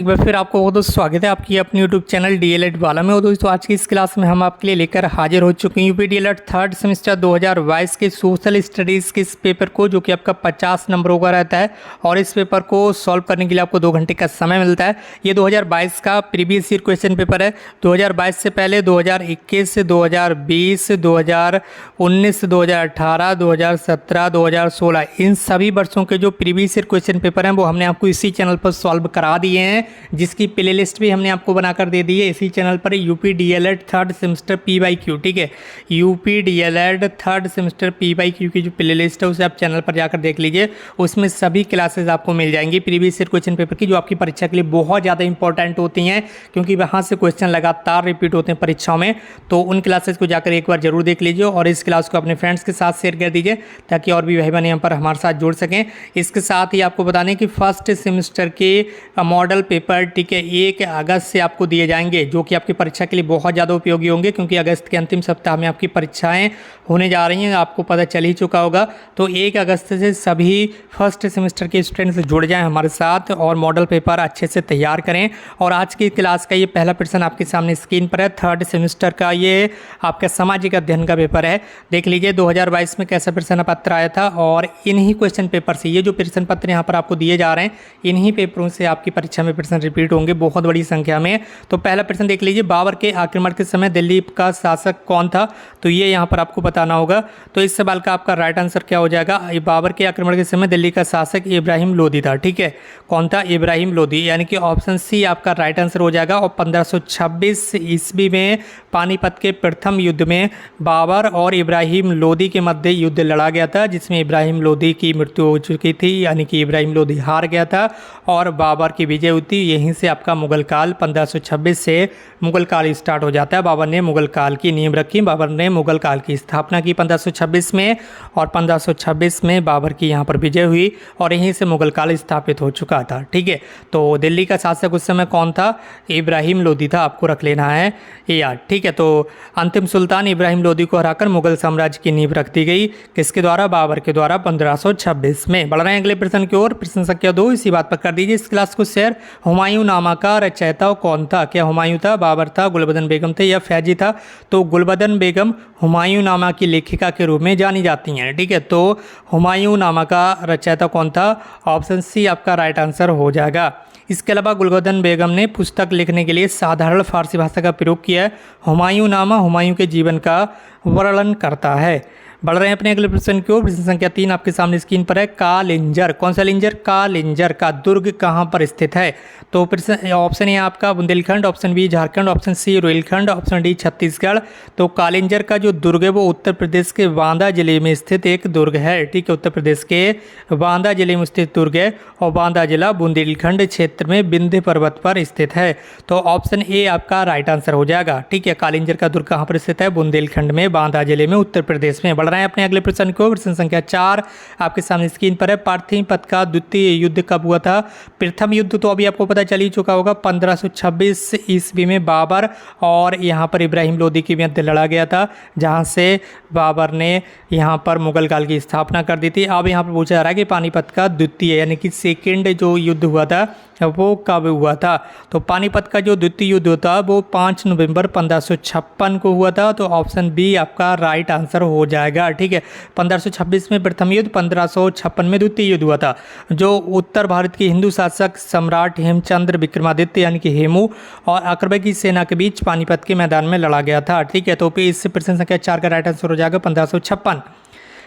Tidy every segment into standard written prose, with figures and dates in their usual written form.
एक बार फिर आपको बहुत बहुत स्वागत है आपकी अपनी यूट्यूब चैनल डीएलएड वाला में। दोस्तों आज की इस क्लास में हम आपके लिए लेकर हाजिर हो चुके हैं यूपी डीएलएड थर्ड सेमेस्टर 2022 के सोशल स्टडीज़ के इस पेपर को, जो कि आपका 50 नंबरों का रहता है और इस पेपर को सॉल्व करने के लिए आपको 2 घंटे का समय मिलता है। ये 2022 का प्रीवियस ईयर क्वेश्चन पेपर है। 2022 से पहले 2021, 2020, 2019, 2018, 2017, 2016 इन सभी वर्षों के जो प्रीवियस ईयर क्वेश्चन पेपर हैं वो हमने आपको इसी चैनल पर सॉल्व करा दिए हैं, जिसकी प्लेलिस्ट भी हमने आपको बनाकर दे दी है इसी चैनल पर। यूपी डीएलएड थर्ड सेमेस्टर पी/क्यू, ठीक है, यूपी डीएलएड थर्ड सेमेस्टर पी/क्यू की जो प्लेलिस्ट है उसे आप चैनल पर जाकर देख लीजिए। उसमें सभी क्लासेस आपको मिल जाएंगी प्रीवियस ईयर क्वेश्चन पेपर की, जो आपकी परीक्षा के लिए बहुत ज़्यादा इंपॉर्टेंट होती हैं, क्योंकि वहाँ से क्वेश्चन लगातार रिपीट होते हैं परीक्षाओं में। तो उन क्लासेस को जाकर एक बार जरूर देख लीजिए और इस क्लास को अपने फ्रेंड्स के साथ शेयर कर दीजिए, ताकि और भी भाई बहन यहाँ पर हमारे साथ जुड़ सकें। इसके साथ ही आपको बता दें कि फर्स्ट सेमेस्टर के मॉडल पेपर, ठीक है, 1 अगस्त से आपको दिए जाएंगे, जो कि आपकी परीक्षा के लिए बहुत ज़्यादा उपयोगी होंगे, क्योंकि अगस्त के अंतिम सप्ताह में आपकी परीक्षाएं होने जा रही हैं, आपको पता चल ही चुका होगा। तो 1 अगस्त से सभी फर्स्ट सेमेस्टर के स्टूडेंट्स जुड़ जाएं हमारे साथ और मॉडल पेपर अच्छे से तैयार करें। और आज की क्लास का ये पहला प्रश्न आपके सामने स्क्रीन पर है। थर्ड सेमेस्टर का ये आपका सामाजिक अध्ययन का पेपर है। देख लीजिए 2022 में कैसा प्रश्न पत्र आया था, और इन्हीं क्वेश्चन पेपर से, ये जो प्रश्न पत्र यहाँ पर आपको दिए जा रहे हैं, इन्हीं पेपरों से आपकी परीक्षा में प्रश्न रिपीट होंगे बहुत बड़ी संख्या में। तो पहला प्रश्न देख लीजिए, बाबर के आक्रमण के समय दिल्ली का शासक कौन था? तो ये यहाँ पर आपको बताना होगा। तो इस सवाल का आपका राइट आंसर क्या हो जाएगा? बाबर के आक्रमण के समय दिल्ली का शासक इब्राहिम लोदी था, ठीक है। कौन था? इब्राहिम लोदी, यानी कि ऑप्शन सी आपका राइट आंसर हो जाएगा। और 1526 ईस्वी में पानीपत के प्रथम युद्ध में बाबर और इब्राहिम लोदी के मध्य युद्ध लड़ा गया था, जिसमें इब्राहिम लोदी की मृत्यु हो चुकी थी, यानी कि इब्राहिम लोदी हार गया था और बाबर की विजय हुई थी। यहीं से आपका मुगल काल 1526 से मुगल काल स्टार्ट हो जाता है। बाबर ने मुगल काल की नींव रखी, बाबर ने मुगल काल की स्थापना की 1526 में, और 1526 में बाबर की यहाँ पर विजय हुई और यहीं से मुगल काल स्थापित हो चुका था, ठीक है। तो दिल्ली का शासक उस समय कौन था? इब्राहिम लोदी था, आपको रख लेना है याद, ठीक है। तो अंतिम सुल्तान इब्राहिम लोदी को हराकर मुगल साम्राज्य की नींव रख दी गई, किसके द्वारा? बाबर के द्वारा 1526 में। बढ़ रहे हैं अगले प्रश्न की ओर। प्रश्न संख्या 2 इसी बात पर कर दीजिए इस क्लास को शेयर। हुमायूं नामा का रचयिता कौन था? क्या हुमायूं था, बाबर था, गुलबदन बेगम थे या फैजी था? तो गुलबदन बेगम हुमायूं नामा की लेखिका के रूप में जानी जाती हैं, ठीक है। तो हुमायूं नामा का रचयिता कौन था? ऑप्शन सी आपका राइट आंसर हो जाएगा। इसके अलावा गुलबदन बेगम ने पुस्तक लिखने के लिए साधारण फारसी भाषा का प्रयोग किया है। हुमायूं नामा हुमायूं के जीवन का वर्णन करता है। बढ़ रहे हैं अपने अगले प्रश्न की ओर। प्रश्न संख्या 3 आपके सामने स्क्रीन पर है। कालिंजर, कौन सा लिंजर? कालिंजर का दुर्ग कहाँ पर स्थित है? तो ऑप्शन ए आपका Bundelkhand, option B Jharkhand, option C Rohilkhand, option D Chhattisgarh. तो कालिंजर का जो दुर्ग है वो उत्तर प्रदेश के बांदा जिले में स्थित एक दुर्ग है, ठीक है। उत्तर प्रदेश के बांदा जिले में स्थित दुर्ग है और बांदा जिला बुंदेलखंड क्षेत्र में विंध्य पर्वत पर स्थित है। तो ऑप्शन ए आपका राइट आंसर हो जाएगा, ठीक है। कालिंजर का दुर्ग कहाँ पर स्थित है? बुंदेलखंड में, बांदा जिले में, उत्तर प्रदेश में। बढ़ रहे हैं अपने अगले प्रश्न को। प्रश्न संख्या 4 आपके सामने स्क्रीन पर है। पाटलिपुत्र का द्वितीय युद्ध कब हुआ था? प्रथम युद्ध तो अभी आपको पता चल ही चुका होगा, 1526 ईस्वी में बाबर और यहाँ पर इब्राहिम लोदी के मध्य लड़ा गया था, जहाँ से बाबर ने यहाँ पर मुगल काल की स्थापना कर दी थी। अब यहाँ पर पूछा जा रहा है कि पानीपत का द्वितीय यानी कि सेकेंड जो युद्ध हुआ था वो कब हुआ था? तो पानीपत का जो द्वितीय युद्ध था वो 5 नवंबर 1556 को हुआ था। तो ऑप्शन बी आपका राइट आंसर हो जाएगा, ठीक है। 1526 में प्रथम युद्ध, 1556 में द्वितीय युद्ध हुआ था, जो उत्तर भारत के हिंदू शासक सम्राट हेमचंद्र विक्रमादित्य यानी कि हेमू और अकबर की सेना के बीच पानीपत के मैदान में लड़ा गया था, ठीक है। तो इस प्रश्न संख्या 4 का राइट आंसर हो जाएगा 1556।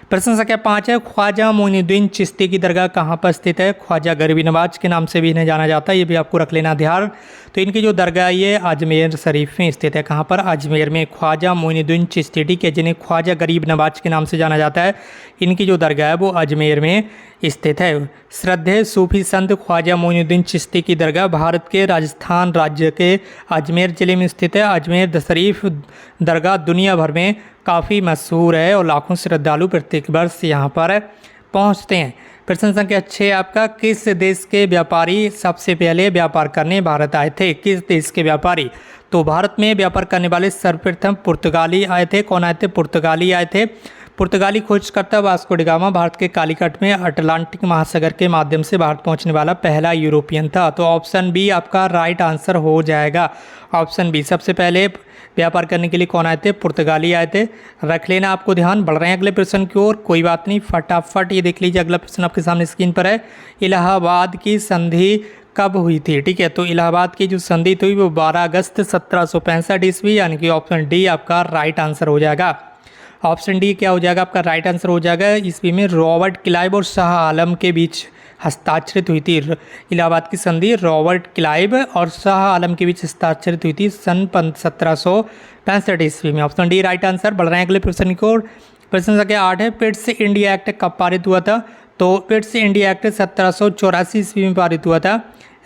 प्रश्न संख्या 5 है। ख्वाजा मोइनुद्दीन चिश्ती की दरगाह कहाँ पर स्थित है? ख्वाजा गरीबी नवाज के नाम से भी इन्हें जाना जाता है, ये भी आपको रख लेना ध्यान। तो इनकी जो दरगाह ये अजमेर शरीफ में स्थित है। कहाँ पर? अजमेर में। ख्वाजा मोइनुद्दीन चिश्ती, ठीक है, जिन्हें ख्वाजा गरीब नवाज के नाम से जाना जाता है, इनकी जो दरगाह है वो अजमेर में स्थित है। श्रद्धेय सूफी संत ख्वाजा मोइनुद्दीन चिश्ती की दरगाह भारत के राजस्थान राज्य के अजमेर जिले में स्थित है। अजमेर शरीफ दरगाह दुनिया भर में काफ़ी मशहूर है और लाखों श्रद्धालु प्रत्येक वर्ष यहाँ पर पहुँचते हैं। प्रश्न संख्या 6 आपका। किस देश के व्यापारी सबसे पहले व्यापार करने भारत आए थे? किस देश के व्यापारी? तो भारत में व्यापार करने वाले सर्वप्रथम पुर्तगाली आए थे। कौन आए थे? पुर्तगाली आए थे। पुर्तगाली खोजकर्ता वास्को डी गामा भारत के कालीकट में अटलांटिक महासागर के माध्यम से भारत पहुंचने वाला पहला यूरोपियन था। तो ऑप्शन बी आपका राइट आंसर हो जाएगा। ऑप्शन बी, सबसे पहले व्यापार करने के लिए कौन आए थे? पुर्तगाली आए थे। रख लेना आपको ध्यान। बढ़ रहे हैं अगले प्रश्न की ओर, कोई बात नहीं, फटाफट ये देख लीजिए। अगला प्रश्न आपके सामने स्क्रीन पर है। इलाहाबाद की संधि कब हुई थी? ठीक है, तो इलाहाबाद की जो संधि थी वो 12 अगस्त 1765 ईस्वी, यानी कि ऑप्शन डी आपका राइट आंसर हो जाएगा। ऑप्शन डी क्या हो जाएगा आपका राइट आंसर हो जाएगा। ईस्वी में रॉबर्ट क्लाइव और शाह आलम के बीच हस्ताक्षरित हुई थी। इलाहाबाद की संधि रॉबर्ट क्लाइव और शाह आलम के बीच हस्ताक्षरित हुई थी सन 1765 ईस्वी में। Option D right answer. बढ़ रहे हैं अगले प्रश्न की ओर। प्रश्न संख्या 8 है, पिट्स इंडिया एक्ट कब पारित हुआ था? तो पिट्स इंडिया एक्ट 1784 ईस्वी में पारित हुआ था।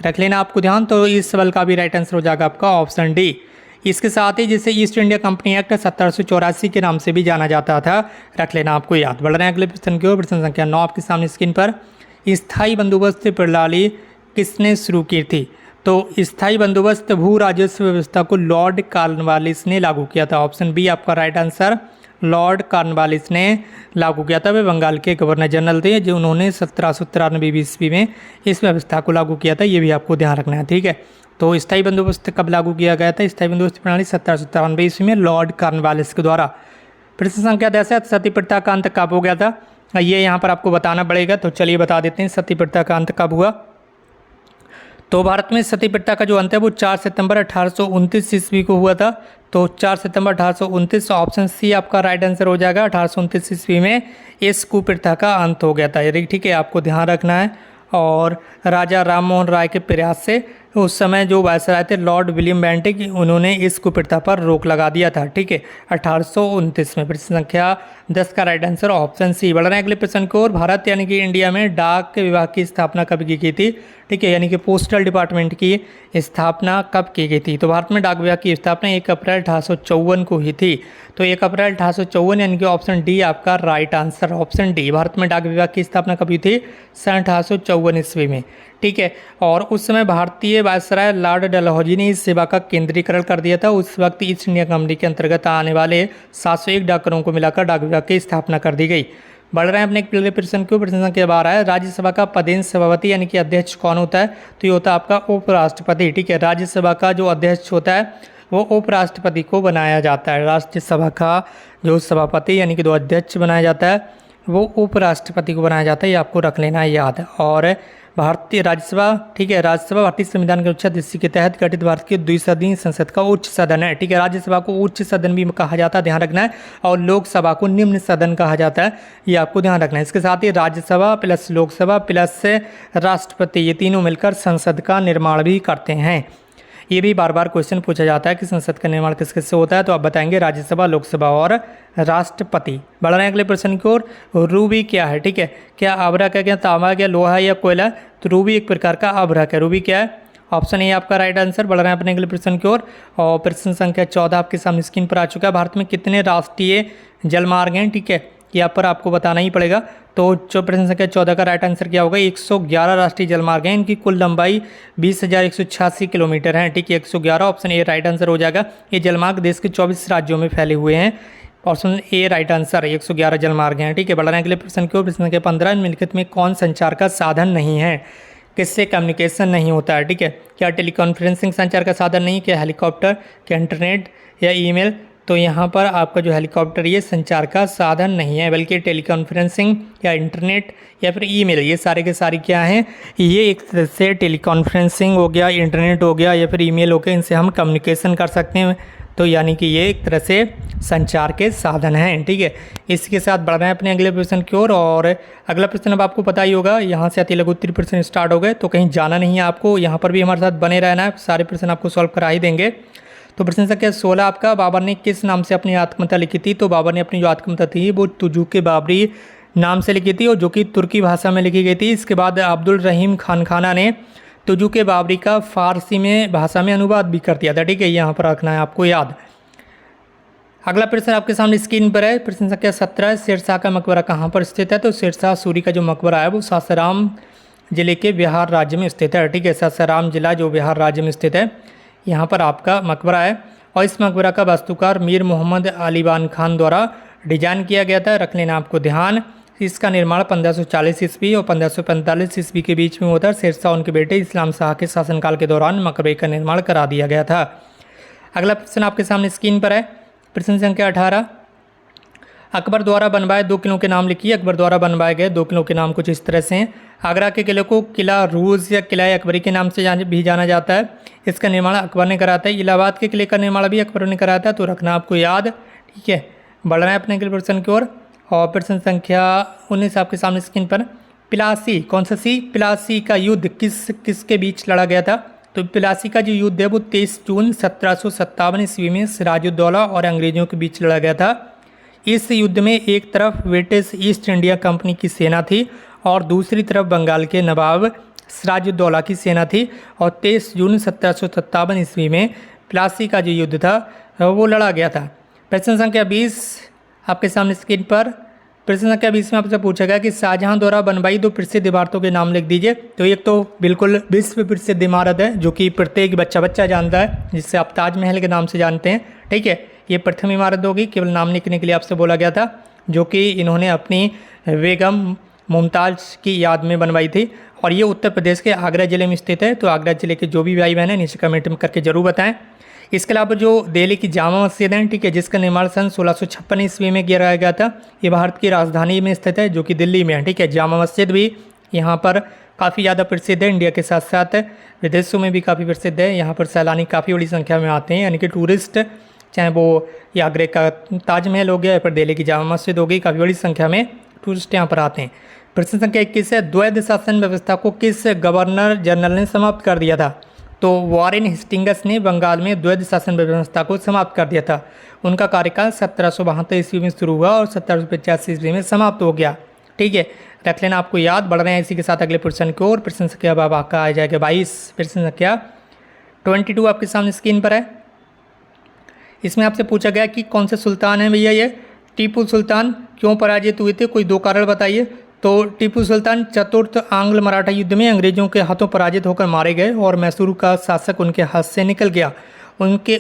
रख लेना आपको ध्यान। तो इस सवाल का भी राइट आंसर हो जाएगा आपका ऑप्शन डी। इसके साथ ही जिसे ईस्ट इंडिया कंपनी एक्ट 1784 के नाम से भी जाना जाता था, रख लेना आपको याद। बढ़ रहे हैं अगले प्रश्न की ओर। प्रश्न संख्या 9 आपके सामने स्क्रीन पर। स्थायी बंदोबस्त प्रणाली किसने शुरू की थी? तो स्थायी बंदोबस्त भू राजस्व व्यवस्था को लॉर्ड कॉर्नवालिस ने लागू किया था। ऑप्शन बी आपका राइट आंसर। लॉर्ड कॉर्नवालिस ने लागू किया था। वे बंगाल के गवर्नर जनरल थे जो उन्होंने 1793 ईस्वी में इस व्यवस्था को लागू किया था। ये भी आपको ध्यान रखना है, ठीक है। तो स्थायी बंदोबस्त कब लागू किया गया था? स्थायी बंदोबस्त प्रणाली 1793 ईस्वी में लॉर्ड कॉर्नवालिस के द्वारा। प्रश्न संख्या 10 है, सती प्रथा का अंत कब हो गया था? ये यहाँ पर आपको बताना पड़ेगा, तो चलिए बता देते हैं सती प्रथा का अंत कब हुआ। तो भारत में सती प्रथा का जो अंत है वो 4 सितंबर 1829 ईस्वी को हुआ था। तो 4 सितंबर 1829, ऑप्शन सी आपका राइट आंसर हो जाएगा। 1829 ईस्वी में इस कुप्रथा का अंत हो गया था, ठीक है, आपको ध्यान रखना है। और राजा राम मोहन राय के प्रयास से उस समय जो वायसराय थे लॉर्ड विलियम बेंटिक, उन्होंने इस कुप्रथा पर रोक लगा दिया था, ठीक है, 1829 में। प्रश्न संख्या 10 का राइट आंसर ऑप्शन सी। बढ़ रहे हैं अगले प्रश्न की ओर। भारत यानी कि इंडिया में डाक विभाग की स्थापना कब की गई थी? ठीक है, यानी कि पोस्टल डिपार्टमेंट की स्थापना कब की गई थी? तो भारत में डाक विभाग की स्थापना 1 अप्रैल 1854 को हुई थी। तो 1 अप्रैल 1854, यानी कि ऑप्शन डी आपका right answer. Option D, Bharat में डाक विभाग की स्थापना कब हुई थी? सन 1854 ईस्वी में, ठीक है। और उस समय भारतीय वायसराय लॉर्ड डलहौजी ने इस सेवा का केंद्रीकरण कर दिया था। उस वक्त ईस्ट इंडिया कंपनी के अंतर्गत आने वाले 701 डाकघरों को मिलाकर डाक विभाग की स्थापना कर दी गई। बढ़ रहे हैं अपने अगले प्रश्न को। प्रश्न संख्या 12 है, राज्यसभा का पदेन सभापति यानी कि अध्यक्ष कौन होता है? तो ये होता है आपका उपराष्ट्रपति, ठीक है। राज्यसभा का जो अध्यक्ष होता है वो उपराष्ट्रपति को बनाया जाता है। राज्यसभा का जो सभापति यानी कि जो अध्यक्ष बनाया जाता है वो उपराष्ट्रपति को बनाया जाता है, ये आपको रख लेना है याद। और भारतीय राज्यसभा, ठीक है, राज्यसभा भारतीय संविधान के अनुच्छेद 80 के तहत गठित भारत के द्विसदनीय संसद का उच्च सदन है, ठीक है। राज्यसभा को उच्च सदन भी कहा जाता है, ध्यान रखना है। और लोकसभा को निम्न सदन कहा जाता है, ये आपको ध्यान रखना है। इसके साथ ही राज्यसभा प्लस लोकसभा प्लस राष्ट्रपति, ये तीनों मिलकर संसद का निर्माण भी करते हैं। ये भी बार बार क्वेश्चन पूछा जाता है कि संसद का निर्माण किस किस से होता है, तो आप बताएंगे राज्यसभा, लोकसभा और राष्ट्रपति। बढ़ रहे हैं अगले प्रश्न की ओर। रूबी क्या है? ठीक है, क्या आभरक है, क्या तांबा, क्या लोहा या कोयला? तो रूबी एक प्रकार का आभरक है। रूबी क्या है? ऑप्शन ए आपका राइट आंसर। बढ़ रहे हैं अपने अगले प्रश्न की ओर। और प्रश्न संख्या 14 आपके सामने स्क्रीन पर आ चुका है। भारत में कितने राष्ट्रीय जलमार्ग हैं? ठीक है, यहाँ पर आपको बताना ही पड़ेगा। तो जो प्रश्न संख्या 14 का राइट आंसर क्या होगा? 111 राष्ट्रीय जलमार्ग हैं। इनकी कुल लंबाई 20,186 किलोमीटर है, ठीक है, 111। ऑप्शन ए राइट आंसर हो जाएगा। ये जलमार्ग देश के 24 राज्यों में फैले हुए हैं। ऑप्शन ए राइट आंसर, 111 जलमार्ग हैं, ठीक है। बढ़ रहे हैं अगले प्रश्न की ओर। प्रश्न संख्या 15, निम्नलिखित में कौन संचार का साधन नहीं है? किससे कम्युनिकेशन नहीं होता है? ठीक है, क्या टेलीकॉन्फ्रेंसिंग संचार का साधन नहीं, क्या हेलीकॉप्टर, क्या इंटरनेट या ईमेल? तो यहाँ पर आपका जो हेलीकॉप्टर ये संचार का साधन नहीं है, बल्कि टेलीकॉन्फ्रेंसिंग या इंटरनेट या फिर ईमेल, ये सारे के सारे क्या हैं? ये एक तरह से टेलीकॉन्फ्रेंसिंग हो गया, इंटरनेट हो गया या फिर ईमेल हो गया, इनसे हम कम्युनिकेशन कर सकते हैं। तो यानी कि ये एक तरह से संचार के साधन हैं, ठीक है। इसके साथ बढ़ रहे हैं अपने अगले प्रश्न की ओर। और अगला प्रश्न अब आपको पता ही होगा, यहाँ से अति लघु उत्तरीय प्रश्न स्टार्ट हो गए, तो कहीं जाना नहीं है आपको, यहाँ पर भी हमारे साथ बने रहना है, सारे प्रश्न आपको सॉल्व करा ही देंगे। तो प्रश्न संख्या 16 आपका, बाबर ने किस नाम से अपनी आत्मकथा लिखी थी? तो बाबर ने अपनी जो आत्मकथा थी वो तुजुक बाबरी नाम से लिखी थी, और जो कि तुर्की भाषा में लिखी गई थी। इसके बाद अब्दुल रहीम खानखाना ने तुजुक बाबरी का फारसी में भाषा में अनुवाद भी कर दिया था, ठीक है, यहाँ पर रखना है आपको याद। अगला प्रश्न आपके सामने स्क्रीन पर है। प्रश्न संख्या 17, शेरशाह का मकबरा कहाँ पर स्थित है? तो शेरशाह सूरी का जो मकबरा है वो सासाराम जिले के बिहार राज्य में स्थित है, ठीक है। सासाराम जिला जो बिहार राज्य में स्थित है, यहाँ पर आपका मकबरा है। और इस मकबरा का वास्तुकार मीर मोहम्मद अलीबान खान द्वारा डिजाइन किया गया था, रख लेना आपको ध्यान। इसका निर्माण 1540 ईस्वी और 1545 ईस्वी के बीच में होता है। शेरशाह उनके बेटे इस्लाम शाह के शासनकाल के दौरान मकबरे का निर्माण करा दिया गया था। अगला प्रश्न आपके सामने स्क्रीन पर है, प्रश्न संख्या 18। अकबर द्वारा बनवाए 2 किलों के नाम लिखिए। अकबर द्वारा बनवाए गए 2 किलों के नाम कुछ इस तरह से हैं। आगरा के किले को किला रूज या किला अकबरी के नाम से भी जाना जाता है। इसका निर्माण अकबर ने करा था। इलाहाबाद के किले का निर्माण भी अकबर ने कराया था, तो रखना आपको याद। ठीक है, बढ़ रहे हैं अपने अगले प्रश्न की ओर। और प्रश्न संख्या 19 आपके सामने स्क्रीन पर। प्लासी, कौन सा सी? प्लासी का युद्ध किसके बीच लड़ा गया था? तो प्लासी का जो युद्ध है वो 23 जून 1757 ईस्वी में सिराजुद्दौला और अंग्रेजों के बीच लड़ा गया था। इस युद्ध में एक तरफ ब्रिटिश ईस्ट इंडिया कंपनी की सेना थी और दूसरी तरफ बंगाल के नवाब सिराजुद्दौला की सेना थी। और 23 जून 1757 ईस्वी में प्लासी का जो युद्ध था वो लड़ा गया था। प्रश्न संख्या 20 आपके सामने स्क्रीन पर। प्रश्न संख्या 20 में आपसे पूछा गया कि शाहजहां द्वारा बनवाई 2 प्रसिद्ध इमारतों के नाम लिख दीजिए। तो एक तो बिल्कुल विश्व प्रसिद्ध इमारत है जो कि प्रत्येक बच्चा जानता है, जिससे आप ताजमहल के नाम से जानते हैं। ठीक है, ये प्रथम इमारत होगी, केवल नाम लिखने के लिए आपसे बोला गया था, जो कि इन्होंने अपनी बेगम मुमताज़ की याद में बनवाई थी। और ये उत्तर प्रदेश के आगरा ज़िले में स्थित है। तो आगरा ज़िले के जो भी भाई बहन हैं नीचे कमेंट में करके जरूर बताएं। इसके अलावा जो दिल्ली की जामा मस्जिद है, ठीक है, जिसका निर्माण सन 1656 ईस्वी में किया गया था। ये भारत की राजधानी में स्थित है जो कि दिल्ली में है। ठीक है, जामा मस्जिद भी यहाँ पर काफ़ी ज़्यादा प्रसिद्ध है, इंडिया के साथ साथ विदेशों में भी काफ़ी प्रसिद्ध है। यहाँ पर सैलानी काफ़ी बड़ी संख्या में आते हैं, यानी कि टूरिस्ट, चाहे वो ये आगरे का ताजमहल हो गया या फिर दिल्ली की जामा मस्जिद हो गई, काफ़ी बड़ी संख्या में टूरिस्ट यहाँ पर आते हैं। प्रश्न संख्या 21 है, द्वैध शासन व्यवस्था को किस गवर्नर जनरल ने समाप्त कर दिया था? तो वॉरेन हेस्टिंग्स ने बंगाल में द्वैध शासन व्यवस्था को समाप्त कर दिया था। उनका कार्यकाल 1772 ईस्वी में शुरू हुआ और 1785 ईस्वी में समाप्त हो गया। ठीक है, रख लेना आपको याद। बढ़ रहे हैं इसी के साथ अगले प्रश्न की ओर। प्रश्न संख्या अब आपका आ जाएगा 22। प्रश्न संख्या 22 आपके सामने स्क्रीन पर है। इसमें आपसे पूछा गया कि कौन से सुल्तान हैं भैया ये? टीपू सुल्तान क्यों पराजित हुए थे, कोई 2 कारण बताइए। तो टीपू सुल्तान चतुर्थ आंग्ल मराठा युद्ध में अंग्रेजों के हाथों पराजित होकर मारे गए और मैसूर का शासक उनके हाथ से निकल गया।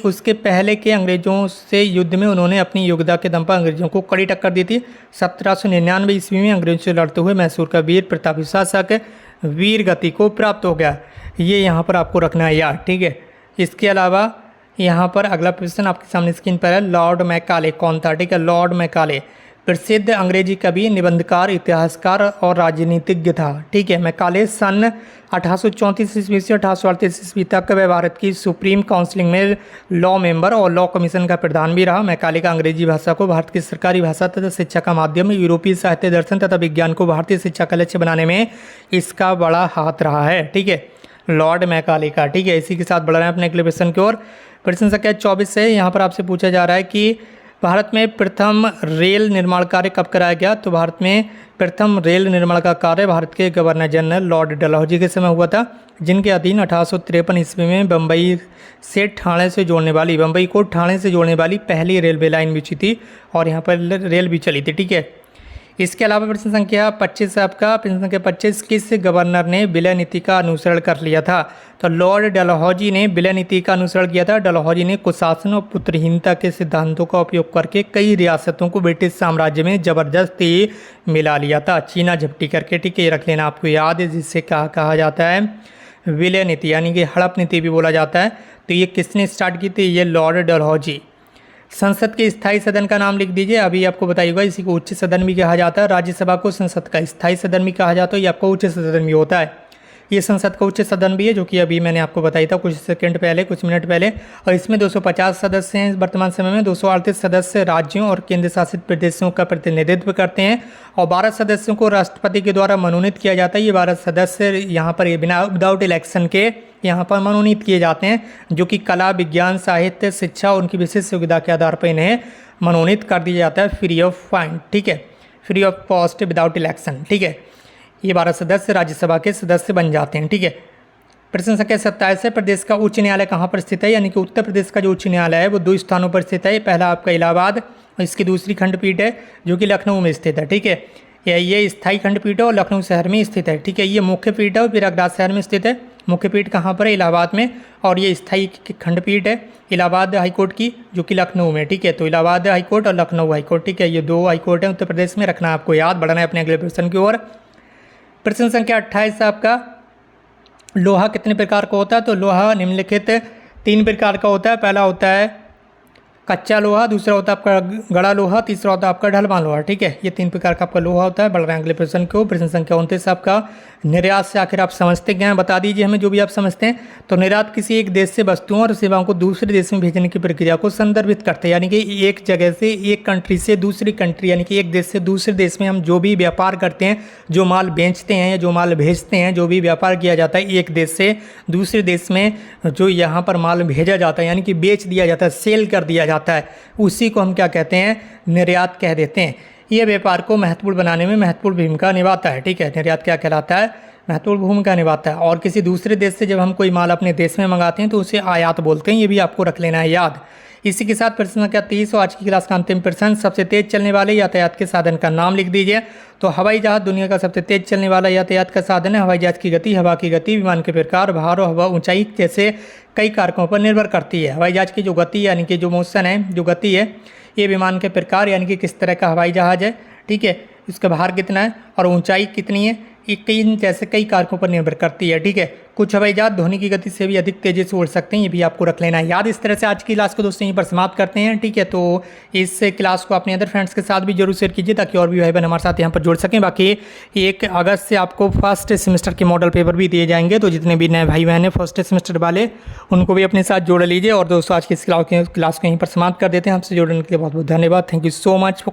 उसके पहले के अंग्रेजों से युद्ध में उन्होंने अपनी योग्यता के दम पर अंग्रेजों को कड़ी टक्कर दी थी। 1799 ईस्वी में अंग्रेजों से लड़ते हुए मैसूर का वीर प्रतापी शासक वीर गति को प्राप्त हो गया। ये यहाँ पर आपको रखना है यार। ठीक है, इसके अलावा यहाँ पर अगला प्रश्न आपके सामने स्क्रीन पर है, लॉर्ड मैकाले कौन था? ठीक है, लॉर्ड मैकाले प्रसिद्ध अंग्रेजी कवि, निबंधकार, इतिहासकार और राजनीतिज्ञ था। ठीक है, मैकाले सन 1834 ईस्वी से 1838 ईस्वी तक वह भारत की सुप्रीम काउंसिलिंग में लॉ मेंबर और लॉ कमीशन का प्रधान भी रहा। मैकाले का अंग्रेजी भाषा को भारत की सरकारी भाषा तथा शिक्षा का माध्यम, यूरोपीय साहित्य, दर्शन तथा विज्ञान को भारतीय शिक्षा का लक्ष्य बनाने में इसका बड़ा हाथ रहा है। ठीक है, लॉर्ड मैकाले का। ठीक है, इसी के साथ बढ़ रहे हैं अपने अगले प्रश्न की ओर। प्रश्न संख्या 24 है। यहाँ पर आपसे पूछा जा रहा है कि भारत में प्रथम रेल निर्माण कार्य कब कराया गया? तो भारत में प्रथम रेल निर्माण का कार्य भारत के गवर्नर जनरल लॉर्ड डलहौजी के समय हुआ था, जिनके अधीन 1853 ईस्वी में बम्बई को ठाणे से जोड़ने वाली पहली रेलवे लाइन बिछी थी और यहाँ पर रेल भी चली थी। ठीक है, इसके अलावा प्रश्न संख्या 25 आपका। प्रश्न संख्या 25, किस गवर्नर ने विलय नीति का अनुसरण कर लिया था? तो लॉर्ड डलहौजी ने विलय नीति का अनुसरण किया था। डलहौजी ने कुशासन और पुत्रहीनता के सिद्धांतों का उपयोग करके कई रियासतों को ब्रिटिश साम्राज्य में जबरदस्ती मिला लिया था, चीना झपटी करके। ठीक है, ये रख लेना आपको याद है, जिससे कहा जाता है विलय नीति, यानी कि हड़प नीति भी बोला जाता है। तो ये किसने स्टार्ट की थी? ये लॉर्ड डलहौजी। संसद के स्थायी सदन का नाम लिख दीजिए। अभी आपको बताइएगा, इसी को उच्च सदन भी कहा जाता है। राज्यसभा को संसद का स्थायी सदन भी कहा जाता है, ये आपको उच्च सदन भी होता है। ये संसद का उच्च सदन भी है, जो कि अभी मैंने आपको बताया था कुछ मिनट पहले। और इसमें 250 सदस्य हैं वर्तमान समय में। 238 सदस्य राज्यों और केंद्र शासित प्रदेशों का प्रतिनिधित्व करते हैं और 12 सदस्यों को राष्ट्रपति के द्वारा मनोनीत किया जाता है। ये 12 सदस्य यहाँ पर बिना विदाउट इलेक्शन के यहाँ पर मनोनीत किए जाते हैं, जो कि कला, विज्ञान, साहित्य, शिक्षा, उनकी विशेष योग्यता के आधार पर इन्हें मनोनीत कर दिया जाता है फ्री ऑफ फाइंड। ठीक है, free of cost, without election. ठीक है, ये 12 सदस्य राज्यसभा के सदस्य बन जाते हैं। ठीक है, प्रश्न संख्या 27 है, प्रदेश का उच्च न्यायालय कहाँ पर स्थित है? यानी कि उत्तर प्रदेश का जो उच्च न्यायालय है वो 2 स्थानों पर स्थित है। पहला आपका इलाहाबाद और इसकी दूसरी खंडपीठ है जो कि लखनऊ में स्थित है। ठीक है, ये स्थायी खंडपीठ है और लखनऊ शहर में स्थित है। ठीक है, ये मुख्य पीठ है और प्रयागराज शहर में स्थित है। मुख्य पीठ कहाँ पर है, इलाहाबाद में, और ये स्थायी खंडपीठ है इलाहाबाद हाईकोर्ट की जो कि लखनऊ में, ठीक है। तो इलाहाबाद हाईकोर्ट और लखनऊ हाईकोर्ट, ठीक है, ये दो हाईकोर्ट हैं उत्तर प्रदेश में, रखना आपको याद, बढ़ना है अपने अगले प्रश्न की ओर। प्रश्न संख्या 28 आपका, लोहा कितने प्रकार का होता है? तो लोहा निम्नलिखित 3 प्रकार का होता है। पहला होता है कच्चा लोहा, दूसरा होता है आपका गड़ा लोहा, तीसरा होता है आपका ढलवां लोहा, ठीक है। ये 3 प्रकार का आपका लोहा होता है। बढ़ रहे हैं अगले प्रश्न को। प्रश्न संख्या 29 आपका, निर्यात से आखिर आप समझते क्या हैं? बता दीजिए हमें जो भी आप समझते हैं। तो निर्यात किसी एक देश से वस्तुओं और सेवाओं को दूसरे देश में भेजने की प्रक्रिया को संदर्भित करते हैं, यानी कि एक जगह से, एक कंट्री से दूसरी कंट्री, यानी कि एक देश से दूसरे देश में हम जो भी व्यापार करते हैं, जो माल बेचते हैं या जो माल भेजते हैं, जो भी व्यापार किया जाता है एक देश से दूसरे देश में, जो यहाँ पर माल भेजा जाता है यानी कि बेच दिया जाता है, सेल कर दिया जाता है, उसी को हम क्या कहते हैं? निर्यात कह देते हैं। ये व्यापार को महत्वपूर्ण बनाने में महत्वपूर्ण भूमिका निभाता है, ठीक है। निर्यात क्या कहलाता है? महत्वपूर्ण भूमिका निभाता है। और किसी दूसरे देश से जब हम कोई माल अपने देश में मंगाते हैं तो उसे आयात बोलते हैं, ये भी आपको रख लेना है याद। इसी के साथ प्रश्न संख्या 30 और आज की क्लास का अंतिम प्रश्न, सबसे तेज चलने वाले यातायात के साधन का नाम लिख दीजिए। तो हवाई जहाज दुनिया का सबसे तेज चलने वाला यातायात का साधन है। हवाई जहाज की गति, हवा की गति, विमान के प्रकार, भार और हवा ऊंचाई जैसे कई कारकों पर निर्भर करती है। हवाई जहाज की जो गति यानी कि जो मोशन है, जो गति है, ये विमान के प्रकार यानी कि किस तरह का हवाई जहाज है, ठीक है, इसका भार कितना है और ऊंचाई कितनी है, ये कई जैसे कई कारकों पर निर्भर करती है, ठीक है। कुछ हवाई जहाज ध्वनि की गति से भी अधिक तेजी से उड़ सकते हैं, ये भी आपको रख लेना है याद। इस तरह से आज की क्लास को दोस्तों यहीं पर समाप्त करते हैं, ठीक है। तो इस क्लास को अपने अदर फ्रेंड्स के साथ भी जरूर शेयर कीजिए ताकि और भी भाई बहन हमारे साथ यहाँ पर जुड़ सकें। बाकी 1 अगस्त से आपको फर्स्ट सेमेस्टर के मॉडल पेपर भी दिए जाएंगे, तो जितने भी नए भाई बहन हैं फर्स्ट सेमेस्टर वाले, उनको भी अपने साथ जोड़ लीजिए। और दोस्तों आज की इस क्लास को यहीं पर समाप्त कर देते हैं। हमसे जुड़ने के लिए बहुत बहुत धन्यवाद। Thank you so much.